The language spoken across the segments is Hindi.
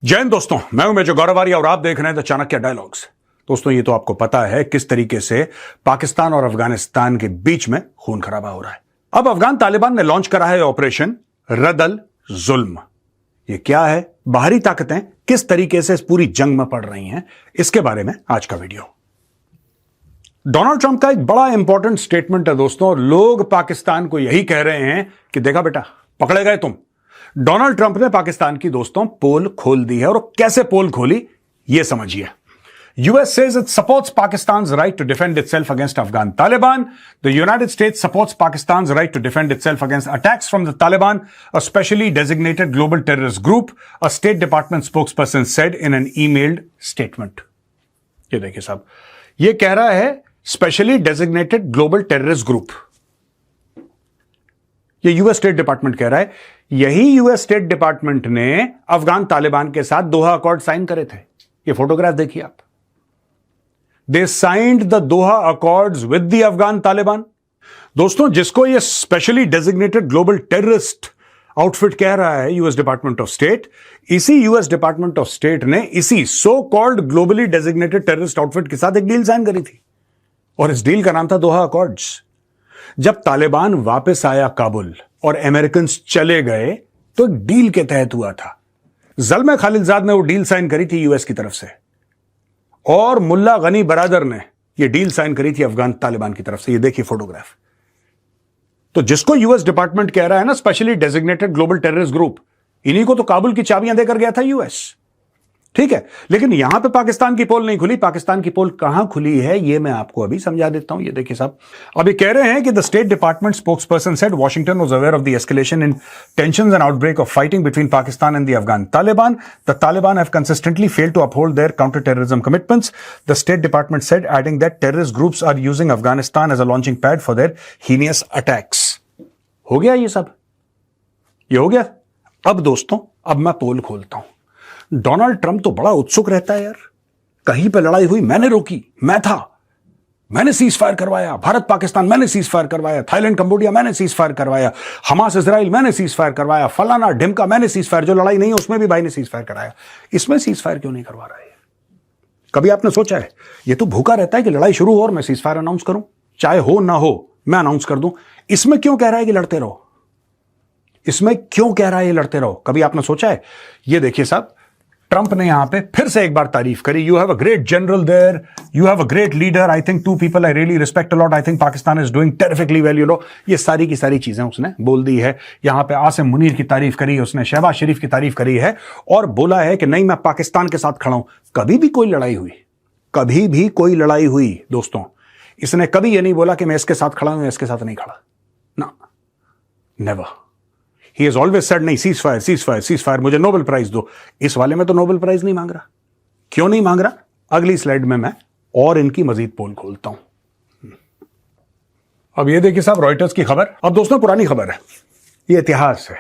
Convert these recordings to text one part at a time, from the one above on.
जय हिंद दोस्तों, मैं हूं मेजर गौरव आर्य और आप देख रहे हैं द चाणक्य डायलॉग्स। दोस्तों, ये तो आपको पता है किस तरीके से पाकिस्तान और अफगानिस्तान के बीच में खून खराबा हो रहा है। अब अफगान तालिबान ने लॉन्च करा है ऑपरेशन रदल जुल्म। ये क्या है, बाहरी ताकतें किस तरीके से इस पूरी जंग में पड़ रही हैं, इसके बारे में आज का वीडियो। डोनाल्ड ट्रंप का एक बड़ा इंपॉर्टेंट स्टेटमेंट है दोस्तों, और लोग पाकिस्तान को यही कह रहे हैं कि देखा बेटा, पकड़े गए तुम। डोनाल्ड ट्रंप ने पाकिस्तान की दोस्तों पोल खोल दी है, और कैसे पोल खोली यह समझिए। US says it supports Pakistan's right to defend itself against Afghan Taliban. The United States supports Pakistan's right to defend itself against attacks from the Taliban, a specially designated global terrorist group, a State Department spokesperson said in an emailed statement. ये देखिए साहब, ये कह रहा है specially designated global terrorist group. ये यूएस स्टेट डिपार्टमेंट कह रहा है। यही यूएस स्टेट डिपार्टमेंट ने अफगान तालिबान के साथ दोहा अकॉर्ड साइन करे थे। ये फोटोग्राफ देखिए आप। They signed the Doha accords with the Afghan Taliban. दोस्तों, जिसको ये specially designated global terrorist outfit कह रहा है यूएस डिपार्टमेंट ऑफ स्टेट, इसी यूएस डिपार्टमेंट ऑफ स्टेट ने इसी so called globally designated terrorist outfit के साथ एक डील साइन करी थी, और इस डील का नाम था दोहा अकॉर्ड्स। जब तालिबान वापस आया काबुल और अमेरिकन चले गए, तो एक डील के तहत हुआ था। ज़ल्मे खालिलजाद ने वो डील साइन करी थी यूएस की तरफ से, और मुल्ला गनी बरादर ने ये डील साइन करी थी अफगान तालिबान की तरफ से। ये देखिए फोटोग्राफ। तो जिसको यूएस डिपार्टमेंट कह रहा है ना specially designated global terrorist group, इन्हीं को तो काबुल की चाबियां देकर गया था यूएस। ठीक है, लेकिन यहां पे पाकिस्तान की पोल नहीं खुली। पाकिस्तान की पोल कहां खुली है, ये मैं आपको अभी समझा देता हूं। ये देखिए साहब, अभी कह रहे हैं कि the State Department spokesperson said Washington was aware of the escalation in tensions and outbreak of fighting between Pakistan and the Afghan Taliban. The Taliban have consistently failed to uphold their counter terrorism commitments. The State Department said, adding that terrorist groups are using Afghanistan as a launching pad for their heinous attacks. हो गया ये सब, ये हो गया। अब दोस्तों, अब मैं पोल खोलता हूं। डोनाल्ड ट्रंप तो बड़ा उत्सुक रहता है यार। कहीं पे लड़ाई हुई मैंने रोकी, मैं था, मैंने सीज फायर करवाया। भारत पाकिस्तान मैंने सीज फायर करवाया। थाईलैंड कंबोडिया मैंने सीज फायर करवाया। हमास इजराइल मैंने सीज फायर करवाया। फलाना ढिमका मैंने सीज फायर, जो लड़ाई नहीं है उसमें भी भाई ने सीज फायर कराया। इसमें सीज फायर क्यों नहीं करवा रहा है? कभी आपने सोचा है? ये तो भूखा रहता है कि लड़ाई शुरू हो और मैं सीज फायर अनाउंस करूं, चाहे हो ना हो मैं अनाउंस कर दूं। इसमें क्यों कह रहा है कि लड़ते रहो? इसमें क्यों कह रहा है ये लड़ते रहो? कभी आपने सोचा है? ये देखिए साहब, ट्रंप ने यहां पे फिर से एक बार तारीफ करी। You have a great general there, you have a great leader, I think two people I really respect a lot, I think Pakistan is doing terrifically well, you know. ये सारी की सारी चीजें उसने बोल दी है। यहां पे आसिम मुनीर की तारीफ करी है उसने, शहबाज शरीफ की तारीफ करी है, और बोला है कि नहीं, मैं पाकिस्तान के साथ खड़ा हूं। कभी भी कोई लड़ाई हुई, कभी भी कोई लड़ाई हुई दोस्तों, इसने कभी यह नहीं बोला कि मैं इसके साथ खड़ा हूं, इसके साथ नहीं खड़ा, ना, never. He has always said, नहीं, cease fire, cease fire, cease fire, मुझे नोबेल प्राइज दो। इस वाले में तो नोबेल प्राइज नहीं मांग रहा। क्यों नहीं मांग रहा? अगली स्लाइड में मैं और इनकी मजीद पोल खोलता हूं। अब ये देखिए साहब, रॉयटर्स की खबर। अब दोस्तों, पुरानी खबर है, ये इतिहास है,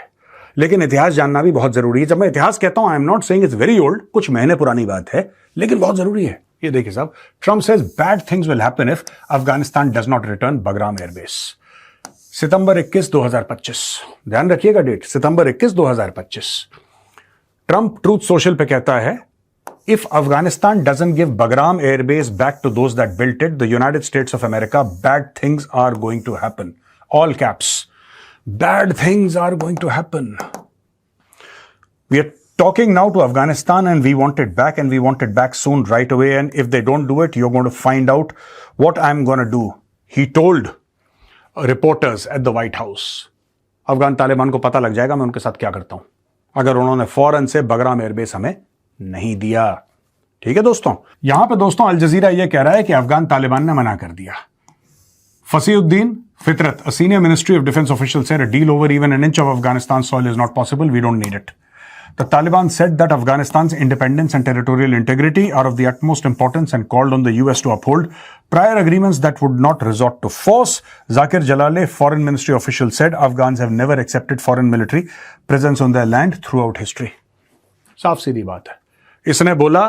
लेकिन इतिहास जानना भी बहुत जरूरी है। जब मैं इतिहास कहता हूं, I am not saying it's very old, कुछ महीने पुरानी बात है, लेकिन बहुत जरूरी है। ये देखिए साहब, Trump says bad things will happen if Afghanistan does not return Bagram airbase. सितंबर 21, 2025, ध्यान रखिएगा डेट, सितंबर 21, 2025। ट्रंप ट्रूथ सोशल पे कहता है, if Afghanistan doesn't give Bagram airbase back to those that built it, the United States of America, bad things are going to happen. All caps, bad things are going to happen. We are talking now to Afghanistan and we want it back, and we want it back soon, right away, and if they don't do it, you're going to find out what I'm going to do, he told reporters at the white house. Afghan Taliban को पता लग जाएगा मैं उनके साथ क्या करता हूं, अगर उन्होंने फौरन से बगराम एयरबेस हमें नहीं दिया। ठीक है दोस्तों, यहां पे दोस्तों अल जजीरा यह कह रहा है कि अफगान तालिबान ने मना कर दिया। फसीउद्दीन फितरत, a senior Ministry of Defense official, said a deal over even an inch of Afghanistan soil is not possible. We don't need it. The Taliban said that Afghanistan's independence and territorial integrity are of the utmost importance and called on the US to uphold prior agreements that would not resort to force. Zakir Jalali, foreign ministry official, said Afghans have never accepted foreign military presence on their land throughout history. साफ सीधी बात है। इसने बोला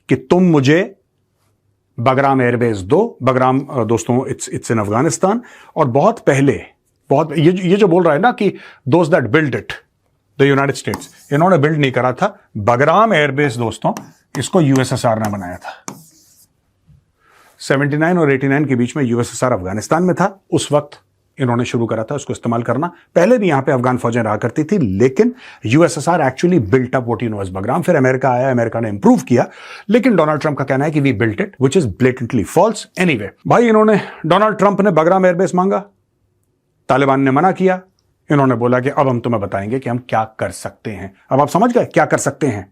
कि तुम मुझे बगराम एयरबेस दो। बगराम दोस्तों इट्स इन अफगानिस्तान, और बहुत पहले, बहुत ये जो बोल रहा है ना कि those that build it, the United states, इन्होंने बिल्ड नहीं करा था। बगराम एयरबेस दोस्तों, इसको यूएसएसआर ने बनाया था। 79 और 89 के बीच में यूएसएसआर अफगानिस्तान में था, उस वक्त इन्होंने शुरू करा था उसको इस्तेमाल करना। पहले भी यहां पे अफगान फौजें रहा करती थी, लेकिन USSR actually built up what you know as Bagram. फिर अमेरिका आया, अमेरिका ने इंप्रूव किया, लेकिन डोनाल्ड ट्रंप का कहना है कि we built it, which is blatantly false. Anyway भाई, इन्होंने, डोनाल्ड ट्रंप ने बगराम एयरबेस मांगा, तालिबान ने मना किया। इन्होंने बोला कि अब हम तुम्हें बताएंगे कि हम क्या कर सकते हैं। अब आप समझ गए क्या कर सकते हैं।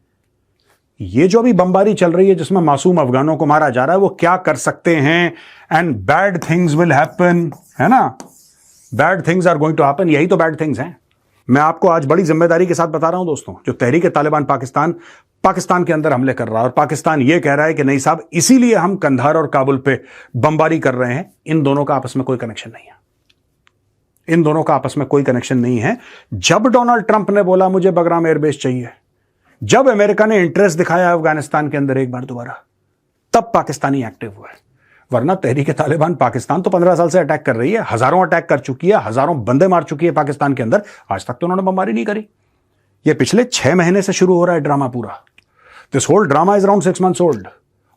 ये जो अभी बमबारी चल रही है जिसमें मासूम अफगानों को मारा जा रहा है, वो क्या कर सकते हैं। And bad things will happen, है ना, bad things are going to happen, यही तो बैड थिंग्स हैं। मैं आपको आज बड़ी जिम्मेदारी के साथ बता रहा हूं दोस्तों, जो तहरीक तालिबान पाकिस्तान के अंदर हमले कर रहा है और पाकिस्तान ये कह रहा है कि नहीं साहब, इसीलिए हम कंधार और काबुल पे बमबारी कर रहे हैं, इन दोनों का आपस में कोई कनेक्शन नहीं है। इन दोनों का आपस में कोई कनेक्शन नहीं है। जब डोनाल्ड ट्रंप ने बोला मुझे बगराम एयरबेस चाहिए, जब अमेरिका ने इंटरेस्ट दिखाया अफगानिस्तान के अंदर एक बार दोबारा, तब पाकिस्तानी एक्टिव हुआ है। वरना तहरीक तालिबान पाकिस्तान तो 15 साल से अटैक कर रही है, हजारों अटैक कर चुकी है, हजारों बंदे मार चुकी है पाकिस्तान के अंदर, आज तक तो उन्होंने बमबारी नहीं करी। ये पिछले 6 महीने से शुरू हो रहा है ड्रामा पूरा। This whole drama is around 6 months old,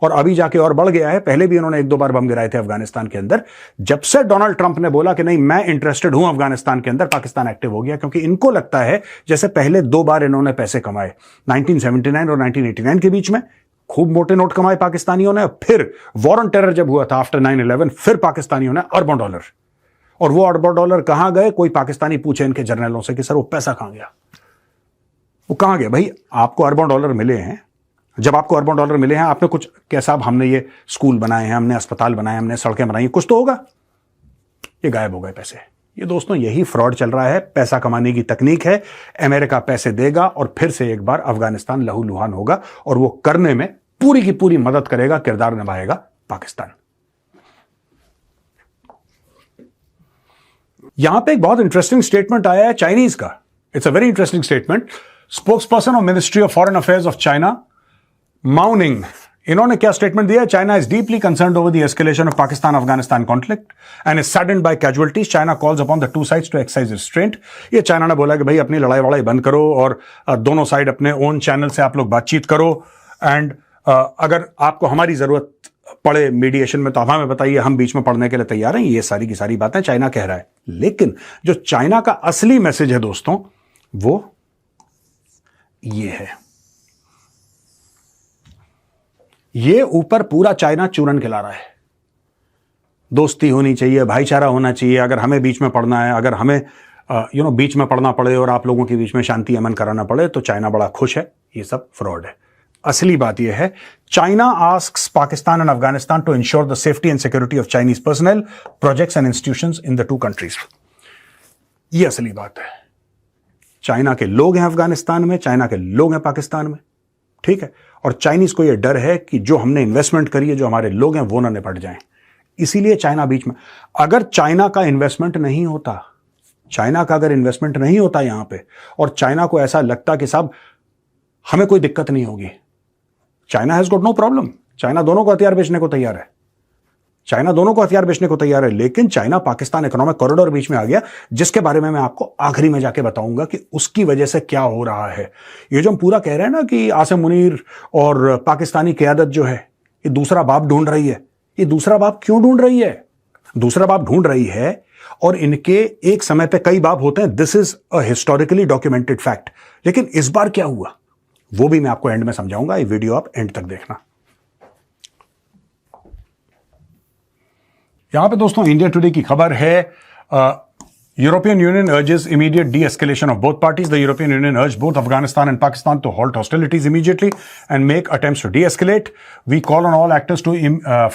और अभी जाके और बढ़ गया है। पहले भी इन्होंने 1-2 बार बम गिराए थे अफगानिस्तान के अंदर। जब से डोनाल्ड ट्रंप ने बोला कि नहीं मैं इंटरेस्टेड हूं अफगानिस्तान के अंदर, पाकिस्तान एक्टिव हो गया, क्योंकि इनको लगता है जैसे पहले 2 बार इन्होंने पैसे कमाए, 1979 और 1989 के बीच में खूब मोटे नोट कमाए पाकिस्तानियों ने। फिर वॉर ऑन टेरर जब हुआ था आफ्टर 9/11, फिर पाकिस्तानियों ने अरबों डॉलर, और वो अरबों डॉलर कहां गए, कोई पाकिस्तानी पूछे इनके जर्नलों से कि सर वो पैसा कहां गया, वो कहां गया। भाई आपको अरबों डॉलर मिले हैं, जब आपको अरबों डॉलर मिले हैं, आपने कुछ क्या साहब हमने ये स्कूल बनाए हैं, हमने अस्पताल बनाए, हमने सड़कें बनाई, कुछ तो होगा, ये गायब हो गए पैसे। ये दोस्तों यही फ्रॉड चल रहा है, पैसा कमाने की तकनीक है। अमेरिका पैसे देगा और फिर से एक बार अफगानिस्तान लहूलुहान होगा, और वो करने में पूरी की पूरी मदद करेगा, किरदार निभाएगा पाकिस्तान। यहां पे एक बहुत इंटरेस्टिंग स्टेटमेंट आया है चाइनीज का। It's a very interesting statement. Spokesperson of ministry of foreign affairs of China, Mao Ning, इन्होंने क्या स्टेटमेंट दिया? China is deeply concerned over the escalation of Pakistan Afghanistan conflict and is saddened by casualties. China calls upon the two sides to exercise restraint. ये चाइना ने बोला कि भाई अपनी लड़ाई वड़ाई बंद करो और दोनों साइड अपने ओन चैनल से आप लोग बातचीत करो, एंड अगर आपको हमारी जरूरत पड़े मीडिएशन में तो हमें बताइए, हम बीच में पढ़ने के लिए तैयार हैं। ये सारी की सारी बातें चाइना कह रहा है, लेकिन जो चाइना का असली मैसेज है दोस्तों, वो ये है। ये ऊपर पूरा चाइना चूरन खिला रहा है, दोस्ती होनी चाहिए, भाईचारा होना चाहिए। अगर हमें बीच में पढ़ना है, अगर हमें बीच में पढ़ना पड़े और आप लोगों के बीच में शांति अमन कराना पड़े, तो चाइना बड़ा खुश है। ये सब फ्रॉड है। असली बात यह है, China asks Pakistan and Afghanistan to ensure the safety and security of Chinese personnel, projects and institutions in the two countries. यह असली बात है। चाइना के लोग हैं अफगानिस्तान में, चाइना के लोग हैं पाकिस्तान में, ठीक है। और चाइनीज को यह डर है कि जो हमने इन्वेस्टमेंट करी है, जो हमारे लोग हैं, वो ना निपट जाएं। इसीलिए चाइना बीच में, अगर चाइना का इन्वेस्टमेंट नहीं होता, चाइना का अगर इन्वेस्टमेंट नहीं होता यहां पे, और चाइना को ऐसा लगता कि साहब हमें कोई दिक्कत नहीं होगी, China has got no problem. China दोनों को हथियार बेचने को तैयार है, चाइना दोनों को हथियार बेचने को तैयार है। लेकिन चाइना पाकिस्तान इकोनॉमिक कॉरिडोर बीच में आ गया, जिसके बारे में मैं आपको आखिरी में जाके बताऊंगा कि उसकी वजह से क्या हो रहा है। ये जो हम पूरा कह रहे हैं ना कि आसिम मुनीर और पाकिस्तानी क़यादत जो है ये दूसरा बाप ढूंढ रही है, ये दूसरा बाप क्यों ढूंढ रही है? दूसरा बाप ढूंढ रही है, और इनके एक समय पे कई बाप होते हैं, this is a historically documented fact. लेकिन इस बार क्या हुआ वो भी मैं आपको एंड में समझाऊंगा। ये वीडियो आप एंड तक देखना। यहां पे दोस्तों इंडिया टुडे की खबर है, European Union urges immediate de-escalation of both parties. The European Union urged both Afghanistan and Pakistan to halt hostilities immediately and make attempts to de-escalate. We call on all actors to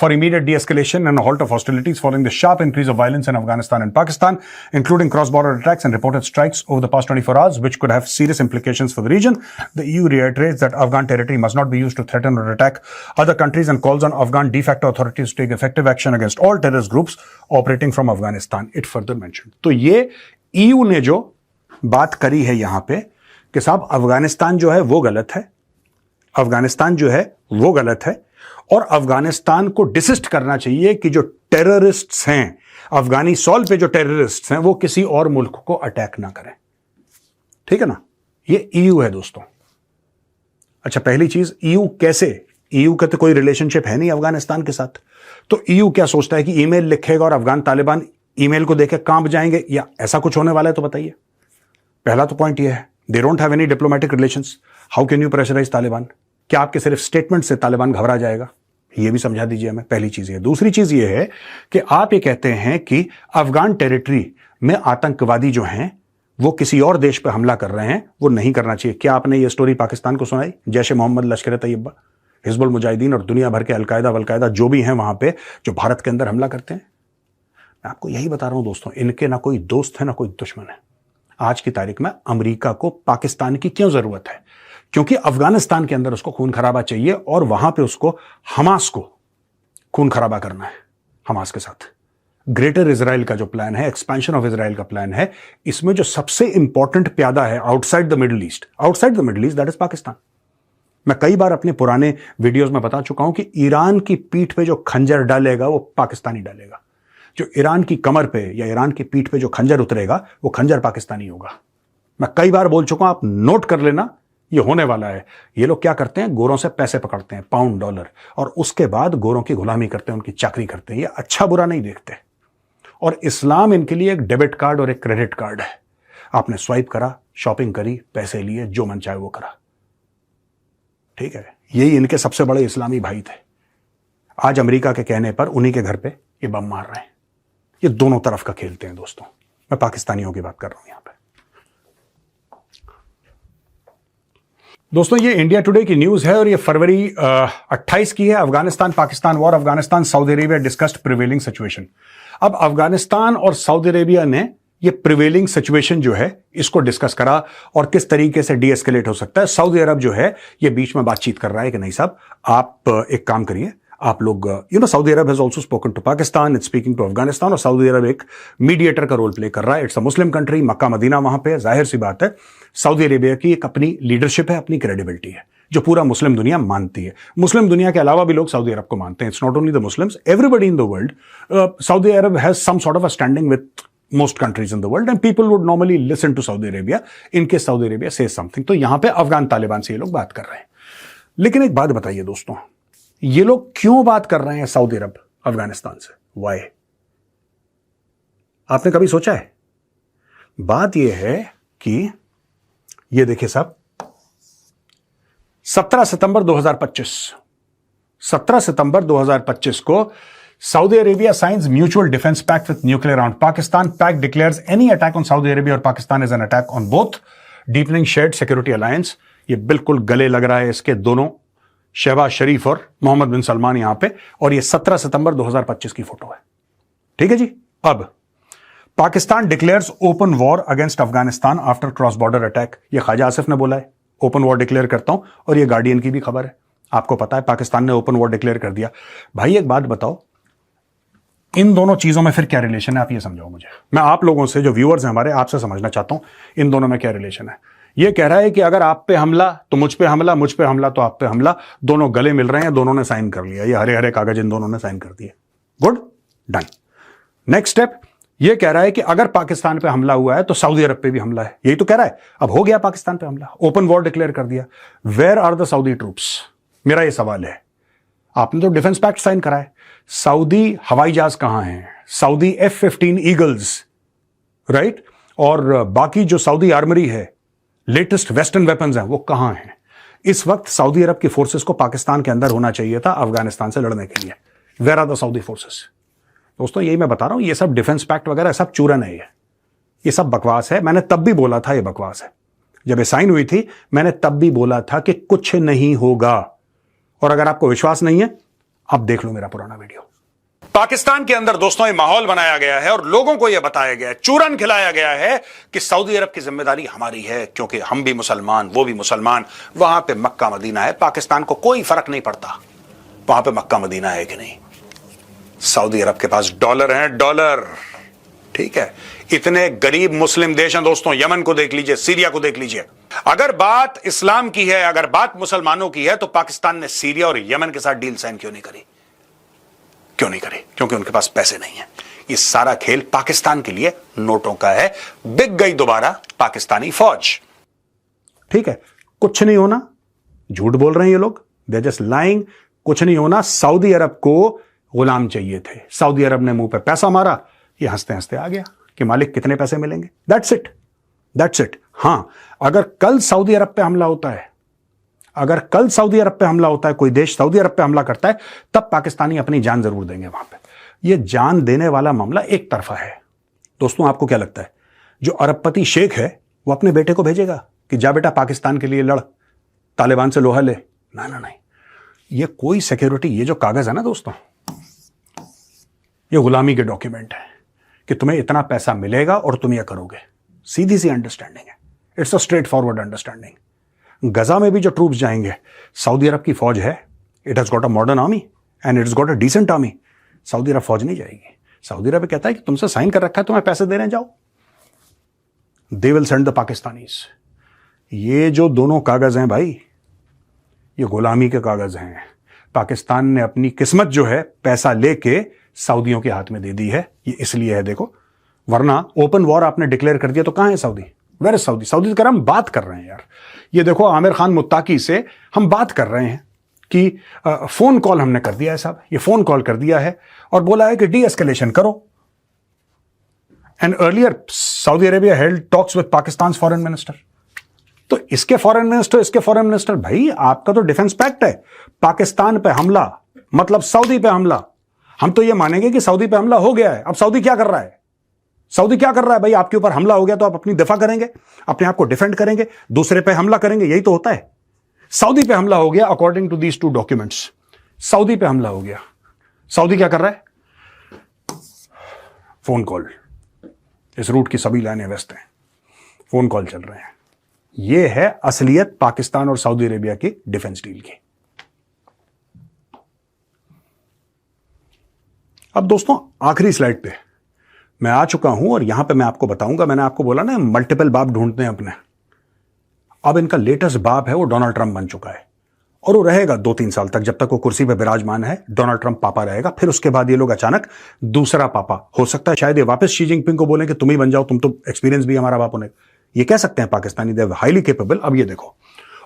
for immediate de-escalation and a halt of hostilities following the sharp increase of violence in Afghanistan and Pakistan, including cross-border attacks and reported strikes over the past 24 hours, which could have serious implications for the region. The EU reiterates that Afghan territory must not be used to threaten or attack other countries and calls on Afghan de facto authorities to take effective action against all terrorist groups operating from Afghanistan. It further mentioned. तो ये ईयू ने जो बात करी है यहां पे कि साहब अफगानिस्तान जो है वो गलत है, अफगानिस्तान जो है वो गलत है, और अफगानिस्तान को डिसिस्ट करना चाहिए कि जो टेररिस्ट्स हैं, अफगानी सॉल पे जो टेररिस्ट्स हैं, वो किसी और मुल्क को अटैक ना करें। ठीक है ना, ये ईयू है दोस्तों। अच्छा, पहली चीज, ईयू कैसे? ईयू का तो कोई रिलेशनशिप है नहीं अफगानिस्तान के साथ, तो ईयू क्या सोचता है कि ईमेल लिखेगा और अफगान तालिबान ईमेल को देखे कांप जाएंगे, या ऐसा कुछ होने वाला है? तो बताइए। पहला तो पॉइंट ये है, they don't have any diplomatic relations, how can you pressurize Taliban? क्या आपके सिर्फ स्टेटमेंट से तालिबान घबरा जाएगा? ये भी समझा दीजिए हमें, पहली चीज ये। दूसरी चीज ये है कि आप ये कहते हैं कि अफगान टेरिटरी में आतंकवादी जो हैं वो किसी और देश पर हमला कर रहे हैं, वो नहीं करना चाहिए। क्या आपने ये स्टोरी पाकिस्तान को सुनाई? जैश ए मोहम्मद, लश्कर तैयबा, हिजबुल मुजाहिदीन और दुनिया भर के अलकायदा वलकायदा जो भी हैं वहां पे, जो भारत के अंदर हमला करते हैं। मैं आपको यही बता रहा हूं दोस्तों, इनके ना कोई दोस्त है ना कोई दुश्मन है। आज की तारीख में अमेरिका को पाकिस्तान की क्यों जरूरत है? क्योंकि अफगानिस्तान के अंदर उसको खून खराबा चाहिए और वहां पे उसको हमास को खून खराबा करना है। हमास के साथ ग्रेटर इजराइल का जो प्लान है, एक्सपेंशन ऑफ इजराइल का प्लान है, इसमें जो सबसे इंपॉर्टेंट प्यादा है outside the middle east, that is Pakistan. मैं कई बार अपने पुराने वीडियोस में बता चुका हूं कि ईरान की पीठ पे जो खंजर डालेगा वो पाकिस्तानी डालेगा। जो ईरान की कमर पे या ईरान की पीठ पे जो खंजर उतरेगा वो खंजर पाकिस्तानी होगा। मैं कई बार बोल चुका हूं, आप नोट कर लेना, ये होने वाला है। ये लोग क्या करते हैं, गोरों से पैसे पकड़ते हैं, पाउंड डॉलर, और उसके बाद गोरों की गुलामी करते हैं, उनकी चाकरी करते हैं। ये अच्छा बुरा नहीं देखते। और इस्लाम इनके लिए एक डेबिट कार्ड और एक क्रेडिट कार्ड है। आपने स्वाइप करा, शॉपिंग करी, पैसे लिए, जो मन चाहे वो करा। ठीक है, यही इनके सबसे बड़े इस्लामी भाई थे। आज अमेरिका के कहने पर उन्हीं के घर पे ये बम मार रहे हैं। ये दोनों तरफ का खेलते हैं दोस्तों। मैं पाकिस्तानियों की बात कर रहा हूं यहां पे। दोस्तों, ये इंडिया टुडे की न्यूज है और ये फरवरी 28 की है। Afghanistan Pakistan war, Afghanistan Saudi Arabia discussed prevailing situation. अब अफगानिस्तान और सऊदी अरेबिया ने ये प्रिवेलिंग सिचुएशन जो है इसको डिस्कस करा और किस तरीके से डीएस्केलेट हो सकता है। सऊदी अरब जो है ये बीच में बातचीत कर रहा है कि नहीं साहब, आप एक काम करिए, आप लोग, Saudi Arab has also spoken to Pakistan, it's speaking to Afghanistan, और सऊदी अरब एक मीडिएटर का रोल प्ले कर रहा है। It's a Muslim country, Mecca Medina वहां पे, जाहिर सी बात है सऊदी अरेबिया की एक अपनी लीडरशिप है, अपनी क्रेडिबिलिटी है, जो पूरा मुस्लिम दुनिया मानती है। मुस्लिम दुनिया के अलावा भी लोग सऊदी अरब को मानते हैं। It's not only the Muslims, everybody in the world. Saudi Arab has some sort of a standing with most countries in the world and people would normally listen to Saudi Arabia in case Saudi Arabia says something। तो यहां पे अफगान तालिबान से ये लोग बात कर रहे हैं। लेकिन एक बात बताइए दोस्तों, ये लोग क्यों बात कर रहे हैं सऊदी अरब अफगानिस्तान से? Why? आपने कभी सोचा है? बात यह है कि ये देखिए साहब, 17 सितंबर 2025 को Saudi Arabia signs mutual defense pact with nuclear armed Pakistan. Pact declares any attack on Saudi Arabia or Pakistan is an attack on both, deepening shared security alliance। ये बिल्कुल गले लग रहा है इसके दोनों, शहबाज शरीफ और मोहम्मद बिन सलमान यहां पे, और ये 17 सितंबर 2025 की फोटो है। ठीक है जी। अब Pakistan declares open war against Afghanistan after cross border attack. ये ख्वाजा आसिफ ने बोला है, ओपन वॉर डिक्लेयर करता हूं, और ये गार्डियन की भी खबर है। आपको पता है पाकिस्तान ने ओपन वॉर डिक्लेयर कर दिया। भाई एक बात बताओ, इन दोनों चीजों में फिर क्या रिलेशन है? आप ये समझाओ मुझे। मैं आप लोगों से, जो व्यूअर्स हैं हमारे, आपसे समझना चाहता हूं इन दोनों में क्या रिलेशन है। ये कह रहा है कि अगर आप पे हमला तो मुझ पे हमला, मुझ पे हमला तो आप पे हमला, दोनों गले मिल रहे हैं, दोनों ने साइन कर लिया, ये हरे हरे कागज इन दोनों ने साइन कर दिए। Good, done. नेक्स्ट स्टेप ये कह रहा है कि अगर पाकिस्तान पे हमला हुआ है तो सऊदी अरब पे भी हमला है। यही तो कह रहा है। अब हो गया पाकिस्तान पे हमला, ओपन वॉर डिक्लेयर कर दिया। Where are the Saudi troops? मेरा ये सवाल है। आपने तो डिफेंस पैक्ट साइन करा है, सऊदी हवाई जहाज कहां हैं? Saudi F-15 eagles, right? और बाकी जो सऊदी आर्मरी है, लेटेस्ट वेस्टर्न वेपन्स हैं, वो कहां हैं? इस वक्त सऊदी अरब की फोर्सेस को पाकिस्तान के अंदर होना चाहिए था अफगानिस्तान से लड़ने के लिए। Where are the Saudi forces? दोस्तों यही मैं बता रहा हूं, ये सब डिफेंस पैक्ट वगैरह सब चूरन है, ये सब बकवास है। मैंने तब भी बोला था ये बकवास है। जब ये साइन हुई थी मैंने तब भी बोला था कि कुछ नहीं होगा। और अगर आपको विश्वास नहीं है, आप देख लो मेरा पुराना वीडियो। पाकिस्तान के अंदर दोस्तों ये माहौल बनाया गया है और लोगों को यह बताया गया है, चूरन खिलाया गया है कि सऊदी अरब की जिम्मेदारी हमारी है, क्योंकि हम भी मुसलमान, वो भी मुसलमान, वहां पे मक्का मदीना है, पाकिस्तान को कोई फर्क नहीं पड़ता वहां पे मक्का मदीना है कि नहीं। सऊदी अरब के पास डॉलर हैं, डॉलर। ठीक है, इतने गरीब मुस्लिम देश हैं दोस्तों, यमन को देख लीजिए, सीरिया को देख लीजिए। अगर बात इस्लाम की है, अगर बात मुसलमानों की है, तो पाकिस्तान ने सीरिया और यमन के साथ डील साइन क्यों नहीं करी? क्यों नहीं करी? क्योंकि उनके पास पैसे नहीं है। ये सारा खेल पाकिस्तान के लिए नोटों का है। बिक गई दोबारा पाकिस्तानी फौज। ठीक है, कुछ नहीं होना, झूठ बोल रहे हैं ये लोग, दे जस्ट लाइंग, कुछ नहीं होना। सऊदी अरब को गुलाम चाहिए थे, सऊदी अरब ने मुंह पे पैसा मारा, ये हंसते हंसते आ गया कि मालिक कितने पैसे मिलेंगे, दैट्स इट, दैट्स इट। हां, अगर कल सऊदी अरब पे हमला होता है, अगर कल सऊदी अरब पे हमला होता है, कोई देश सऊदी अरब पे हमला करता है, तब पाकिस्तानी अपनी जान जरूर देंगे वहां पे। ये जान देने वाला मामला एक तरफा है। दोस्तों, आपको क्या लगता है, जो अरबपति शेख है वो अपने बेटे को भेजेगा कि जा बेटा पाकिस्तान के लिए लड़, तालिबान से लोहा ले? ना ना नहीं, ये कोई सिक्योरिटी, ये जो कागज है ना दोस्तों, ये गुलामी के डॉक्यूमेंट है कि तुम्हें इतना पैसा मिलेगा और तुम ये करोगे। सीधी सी अंडरस्टैंडिंग है, it's a straight forward understanding. Gaza में भी जो ट्रूप्स जाएंगे, सऊदी अरब की फौज है, it has got a modern army and it's got a decent army. सऊदी अरब फौज नहीं जाएगी। सऊदी अरब कहता है कि तुमसे साइन कर रखा है, तुम्हें पैसे दे रहे हैं, जाओ। They will send the Pakistanis. ये जो दोनों कागज हैं भाई, ये गुलामी के कागज हैं। पाकिस्तान ने अपनी किस्मत जो है पैसा लेके सऊदियों के हाथ में दे दी है। ये इसलिए है देखो, वरना ओपन वॉर आपने डिक्लेयर कर दिया तो कहां है Saudi? Where is Saudi? Saudi से हम बात कर रहे हैं यार। ये देखो, आमिर खान मुत्ताकी से हम बात कर रहे हैं कि फोन कॉल हमने कर दिया है साहब, ये फोन कॉल कर दिया है और बोला है कि डी एस्केलेशन करो। And earlier Saudi Arabia held talks with Pakistan foreign minister. तो इसके फॉरेन मिनिस्टर, इसके फॉरेन मिनिस्टर, भाई आपका तो डिफेंस पैक्ट है। पाकिस्तान पे हमला मतलब सऊदी पे हमला। हम तो ये मानेंगे कि सऊदी पे हमला हो गया है। अब सऊदी क्या कर रहा है? सऊदी क्या कर रहा है भाई? आपके ऊपर हमला हो गया तो आप अपनी दफा करेंगे, अपने आप को डिफेंड करेंगे, दूसरे पे हमला करेंगे, यही तो होता है। सऊदी पे हमला हो गया according to these two documents. Saudi पे हमला हो गया, सऊदी क्या कर रहा है? फोन कॉल, इस रूट की सभी लाइनें व्यस्त हैं, फोन कॉल चल रहे हैं। यह है असलियत पाकिस्तान और सऊदी अरेबिया की डिफेंस डील की। अब दोस्तों, आखिरी स्लाइड पे मैं आ चुका हूं और यहां पे मैं आपको बताऊंगा, मैंने आपको बोला ना मल्टीपल बाप ढूंढते हैं अपने। अब इनका लेटेस्ट बाप है वो डोनाल्ड ट्रंप बन चुका है और वो रहेगा 2-3 साल तक, जब तक वो कुर्सी पे विराजमान है डोनाल्ड ट्रंप पापा रहेगा। फिर उसके बाद ये लोग अचानक दूसरा पापा हो सकता है, शायद ये वापस शी जिनपिंग को बोले कि तुम ही बन जाओ, तुम तो एक्सपीरियंस भी हमारा बाप होने, ये कह सकते हैं पाकिस्तानी, दे हाईली केपेबल। अब ये देखो,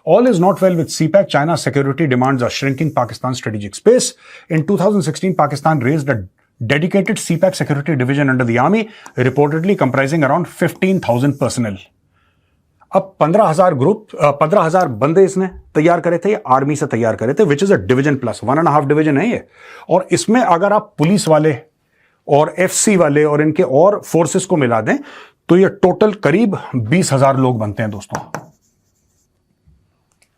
all is not well with CPEC. China's security demands are shrinking Pakistan's strategic space. In 2016, Pakistan raised a dedicated CPEC security division under the army, reportedly comprising around 15,000 personnel. अब 15,000 बंदे इसने तैयार करे थे, आर्मी से तैयार करे थे, which is a division plus 1.5 division है ये। और इसमें अगर आप पुलिस वाले और FC वाले और इनके और फोर्सेस को मिला दें तो ये टोटल करीब 20,000 लोग बनते हैं दोस्तों।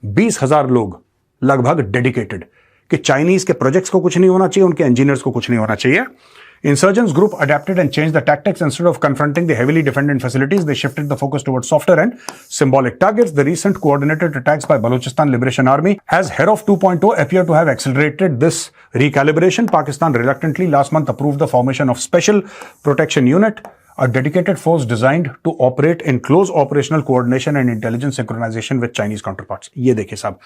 20,000 लोग लगभग डेडिकेटेड, कि चाइनीज के प्रोजेक्ट्स को कुछ नहीं होना चाहिए, उनके इंजीनियर्स को कुछ नहीं होना चाहिए। Insurgents group adapted and changed the tactics. Instead of confronting the heavily defended facilities, they shifted the focus towards softer and symbolic targets. The recent coordinated attacks by Balochistan Liberation Army as Herov 2.0 appear to have accelerated this recalibration. Pakistan reluctantly last month approved the formation of Special Protection Unit, a dedicated force designed to operate in close operational coordination and intelligence synchronization with Chinese counterparts. ये देखिए साहब,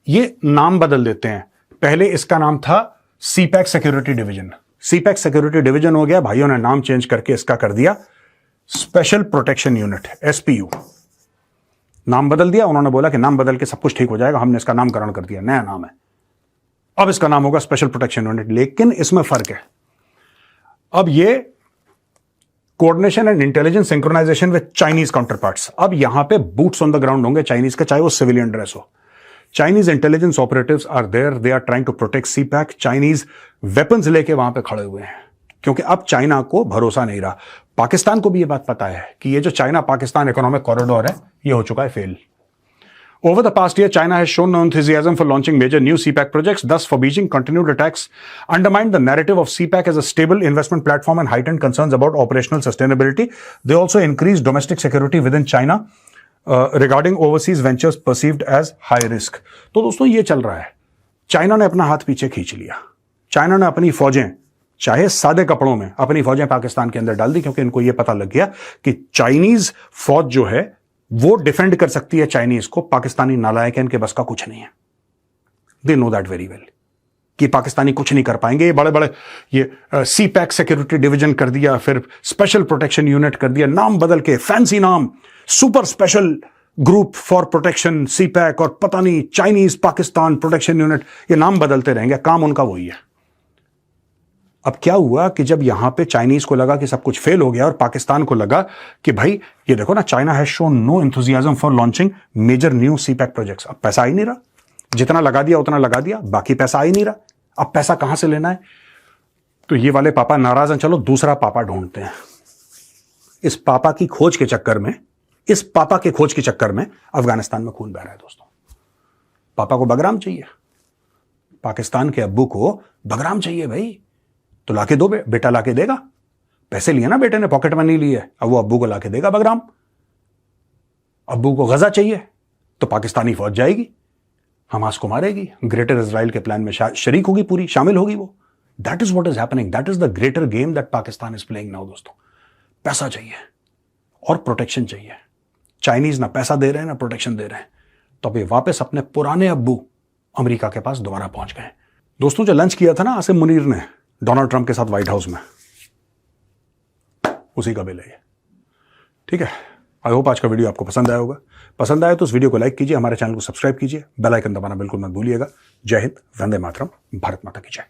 ये नाम बदल देते हैं। पहले इसका नाम था CPEC security division, CPEC security division हो गया, भाइयों ने नाम चेंज करके इसका कर दिया स्पेशल प्रोटेक्शन यूनिट, SPU। नाम बदल दिया, उन्होंने बोला कि नाम बदल के सब कुछ ठीक हो जाएगा, हमने इसका नामकरण कर दिया, नया नाम है, अब इसका नाम होगा स्पेशल प्रोटेक्शन यूनिट। लेकिन इसमें फर्क है, अब ये coordination and intelligence synchronization with Chinese counterparts. अब यहां पे बूट्स ऑन द ग्राउंड होंगे चाइनीज के, चाहे वो सिविलियन ड्रेस हो। Chinese intelligence operatives are there. They are trying to protect CPEC. Chinese weapons लेके वहां पे खड़े हुए हैं, क्योंकि अब चाइना को भरोसा नहीं रहा। पाकिस्तान को भी ये बात पता है कि ये जो चाइना पाकिस्तान इकोनॉमिक कॉरिडोर है, ये हो चुका है fail. Over the past year, China has shown no enthusiasm for launching major new CPEC projects. Thus, for Beijing, continued attacks undermined the narrative of CPEC as a stable investment platform and heightened concerns about operational sustainability. They also increased domestic security within China. Regarding overseas ventures perceived as high risk. तो दोस्तों, ये चल रहा है, चाइना ने अपना हाथ पीछे खींच लिया। चाइना ने अपनी फौजें, चाहे सादे कपड़ों में, अपनी फौजें पाकिस्तान के अंदर डाल दी, क्योंकि इनको यह पता लग गया कि चाइनीज फौज जो है वो डिफेंड कर सकती है चाइनीज को, पाकिस्तानी नालायक है, इनके बस का कुछ नहीं है। They know that very well कि पाकिस्तानी कुछ नहीं कर पाएंगे। ये बड़े बड़े ये CPEC सिक्योरिटी डिवीजन कर दिया, फिर स्पेशल प्रोटेक्शन यूनिट कर दिया, नाम बदल के, फैंसी नाम, super special group for protection, CPEC, और पता नहीं चाइनीज पाकिस्तान प्रोटेक्शन यूनिट, ये नाम बदलते रहेंगे, काम उनका वही है। अब क्या हुआ कि जब यहां पे चाइनीज को लगा कि सब कुछ फेल हो गया और पाकिस्तान को लगा कि भाई ये देखो ना, China has shown no enthusiasm for launching major new CPEC projects. अब पैसा आ ही नहीं रहा, जितना लगा दिया उतना लगा दिया, बाकी पैसा आ ही नहीं रहा। अब पैसा कहां से लेना है? तो ये वाले पापा नाराज हैं, चलो दूसरा पापा ढूंढते हैं। इस पापा की खोज के चक्कर में, इस पापा के खोज के चक्कर में अफगानिस्तान में खून बह रहा है दोस्तों। पापा को बगराम चाहिए, पाकिस्तान के अब्बू को बगराम चाहिए भाई, तो लाके दो, बेटा लाके देगा। पैसे लिए ना बेटे ने, पॉकेट मनी ली है, अब वो अब्बू को लाके देगा बगराम। अब्बू को गजा चाहिए तो पाकिस्तानी फौज जाएगी, हमास को मारेगी, ग्रेटर इजराइल के प्लान में शरीक होगी, पूरी शामिल होगी वो। That is what is happening, that is the greater game that Pakistan is playing now दोस्तों। पैसा चाहिए और प्रोटेक्शन चाहिए। चाइनीज ना पैसा दे रहे हैं ना प्रोटेक्शन दे रहे हैं, तो अब ये वापस अपने पुराने अब्बू अमेरिका के पास दोबारा पहुंच गए। दोस्तों, जो लंच किया था ना आसिम मुनीर ने डोनाल्ड ट्रंप के साथ व्हाइट हाउस में, उसी का बिल है ये। ठीक है, आई होप आज का वीडियो आपको पसंद आया होगा। पसंद आया तो इस वीडियो को लाइक कीजिए, हमारे चैनल को सब्सक्राइब कीजिए, बेल आइकन दबाना बिल्कुल मत भूलिएगा। जय हिंद, वंदे मातरम, भारत माता की जय।